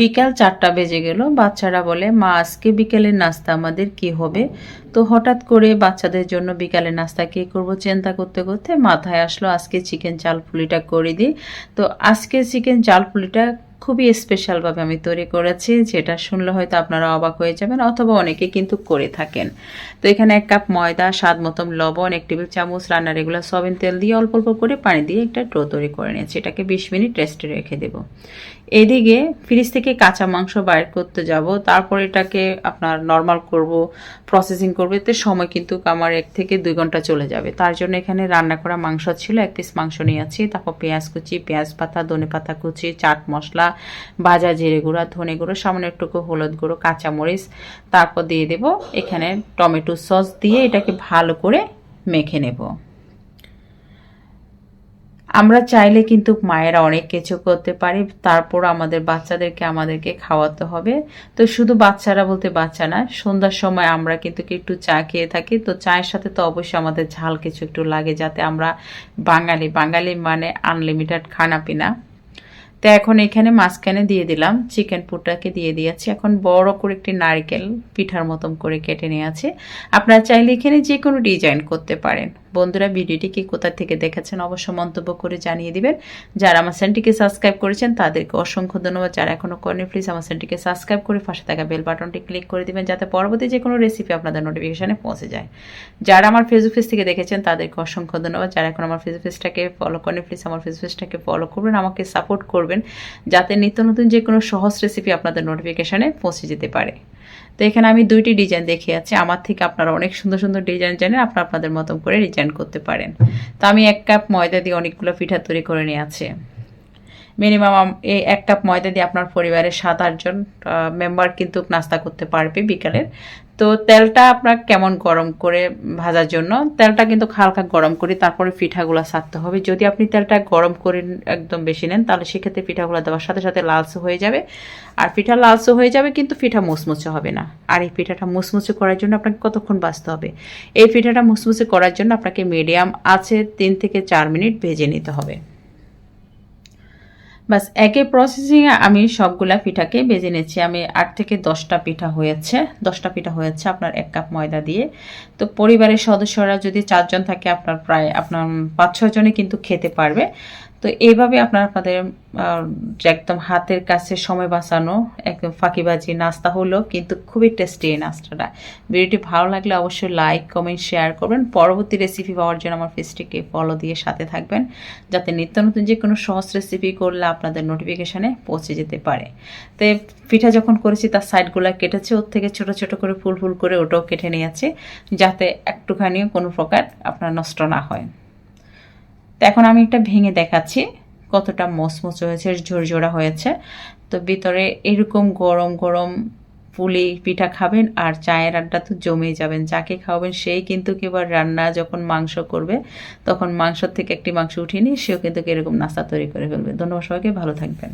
বিকাল 4টা বেজে গেল। বাচ্চারা বলে মা আজকে বিকেলের নাস্তা আমাদের কি হবে। তো হঠাৎ করে বাচ্চাদের জন্য বিকালের নাস্তা কি করব চিন্তা করতে করতে মাথায় আসলো আজকে চিকেন চাল পুলিটা করে দিই। তো আজকে চিকেন চাল পুলিটা খুবই স্পেশালভাবে আমি তৈরি করেছি, যেটা শুনলে হয়তো আপনারা অবাক হয়ে যাবেন অথবা অনেকে কিন্তু করে থাকেন। তো এখানে 1 কাপ ময়দা, স্বাদ মতো লবণ, 1 টেবিল চামচ রান্নার রেগুলার সয়াবিন তেল দিয়ে অল্প অল্প করে পানি দিয়ে একটা ডো তৈরি করে নিয়েছি। এটাকে 20 মিনিট রেস্টে রেখে দেব। এদিকে ফ্রিজ থেকে কাঁচা মাংস বাইর করতে যাব, তারপর এটাকে আপনার নর্মাল করব, প্রসেসিং করব, এতে সময় কিন্তু আমার 1 থেকে 2 ঘন্টা চলে যাবে। তার জন্য এখানে রান্না করা মাংস ছিল, 1 পিস মাংস নিয়েছি। তারপর পেঁয়াজ কুচি, পেঁয়াজ পাতা, ধনে পাতা কুচি, চাট মশলা, ভাজা জিরে গুঁড়া, ধনে গুঁড়ো, সামান্য একটু হলুদ গুঁড়ো, কাঁচামরিচ, তারপর দিয়ে দেব এখানে টমেটো সস দিয়ে এটাকে ভালো করে মেখে নেব। আমরা চাইলে কিন্তু মায়েরা অনেক কিছু করতে পারি, তারপর আমাদেরকে খাওয়াতে হবে। তো শুধু বাচ্চারা বলতে বাচ্চা না, সন্ধ্যার সময় আমরা কিন্তু একটু চা খেয়ে থাকি। তো চায়ের সাথে তো অবশ্যই আমাদের ঝাল কিছু একটু লাগে, যাতে আমরা বাঙালি মানে আনলিমিটেড খানা পিনা। তো এখন এখানে মাঝখানে দিয়ে দিলাম চিকেন পুরটাকে দিয়ে দিয়েছি। এখন বড় করে একটি নারকেল পিঠার মতন করে কেটে নিয়েছি। আপনারা চাইলে এখানে যে কোনো ডিজাইন করতে পারেন। বন্ধুরা, ভিডিওটি কি কোথা থেকে দেখেছেন অবশ্য মন্তব্য করে জানিয়ে দিবেন। যারা আমার চ্যানেলটিকে সাবস্ক্রাইব করেছেন তাদেরকে অসংখ্য ধন্যবাদ। যারা এখনও করেনি প্লিজ আমার চ্যানেলটিকে সাবস্ক্রাইব করে পাশে থাকা বেল বাটনটি ক্লিক করে দিবেন, যাতে পরবর্তী যে কোনো রেসিপি আপনাদের নোটিফিকেশনে পৌঁছে যায়। যারা আমার ফেসবুক পেজ থেকে দেখেছেন তাদেরকে অসংখ্য ধন্যবাদ। যারা এখন আমার ফেসবুক পেজটাকে ফলো করেনি প্লিজ আমার ফেসবুক পেজটাকে ফলো করবেন, আমাকে সাপোর্ট করবেন, যাতে নিত্য নতুন যে কোনো সহজ রেসিপি আপনাদের নোটিফিকেশনে পৌঁছে যেতে পারে। তো এখানে আমি 2টি ডিজাইন দেখিয়েছি। আমার থেকে আপনারা অনেক সুন্দর সুন্দর ডিজাইন জানেন, আপনারা আপনাদের মতন করে ডিজাইন করতে পারেন। তো আমি 1 কাপ ময়দা দিয়ে অনেকগুলো পিঠা তৈরি করে নিয়েছি। মিনিমাম এই 1 কাপ ময়দা দিয়ে আপনার পরিবারের 7-8 জন মেম্বার কিন্তু নাস্তা করতে পারবে বিকালের। তো তেলটা আপনার কেমন গরম করে ভাজার জন্য, তেলটা কিন্তু হালকা গরম করে তারপরে পিঠাগুলো ছাড়তে হবে। যদি আপনি তেলটা গরম করে একদম বেশি নেন, তাহলে সেক্ষেত্রে পিঠাগুলো দেওয়ার সাথে সাথে লালচে হয়ে যাবে। আর পিঠা লালচে হয়ে যাবে কিন্তু পিঠা মুচমুচে হবে না। আর এই পিঠাটা মুচমুচে করার জন্য আপনাকে কতক্ষণ বাঁচতে হবে? এই পিঠাটা মুচমুচে করার জন্য আপনাকে মিডিয়াম আছে 3 থেকে 4 মিনিট ভেজে নিতে হবে। বাস একই প্রসেসিংয়ে আমি সবগুলা পিঠাকে ভেজে নিচ্ছি। আমি 8 থেকে 10টা পিঠা হয়েছে। 10টা পিঠা হয়েছে আপনার 1 কাপ ময়দা দিয়ে। তো পরিবারের সদস্যরা যদি 4 জন থাকে, আপনার 5-6 জনে কিন্তু খেতে পারবে। তো এইভাবে আপনাদের একদম হাতের কাছে সময় বাঁচানো একদম ফাঁকিবাজি নাস্তা হলো, কিন্তু খুবই টেস্টি এই নাস্তাটা। ভিডিওটি ভালো লাগলে অবশ্যই লাইক, কমেন্ট, শেয়ার করবেন। পরবর্তী রেসিপি পাওয়ার জন্য আমার পেজটিকে ফলো দিয়ে সাথে থাকবেন, যাতে নিত্য নতুন যে কোনো সহজ রেসিপি করলে আপনাদের নোটিফিকেশানে পৌঁছে যেতে পারে। তো পিঠা যখন করেছি তার সাইডগুলো কেটেছি, ওর থেকে ছোট ছোট করে ফুল ফুল করে ওটাও কেটে নিয়েছি, যাতে একটুখানিও কোনো প্রকার আপনার নষ্ট না হয়। তো এখন আমি এটা ভেঙে দেখাচ্ছি কতটা মচমচে হয়েছে, ঝরঝরা হয়েছে। তো ভিতরে এরকম গরম গরম পুলি পিঠা খাবেন আর চায়ের আড্ডা তো জমেই যাবেন। যাকে খাওয়াবেন সেই কিন্তু এবার রান্না যখন মাংস করবে তখন মাংস থেকে একটি মাংস উঠিয়ে নিয়ে সেও কিন্তু এরকম নাস্তা তৈরি করে ফেলবে। ধন্যবাদ সবাইকে, ভালো থাকবেন।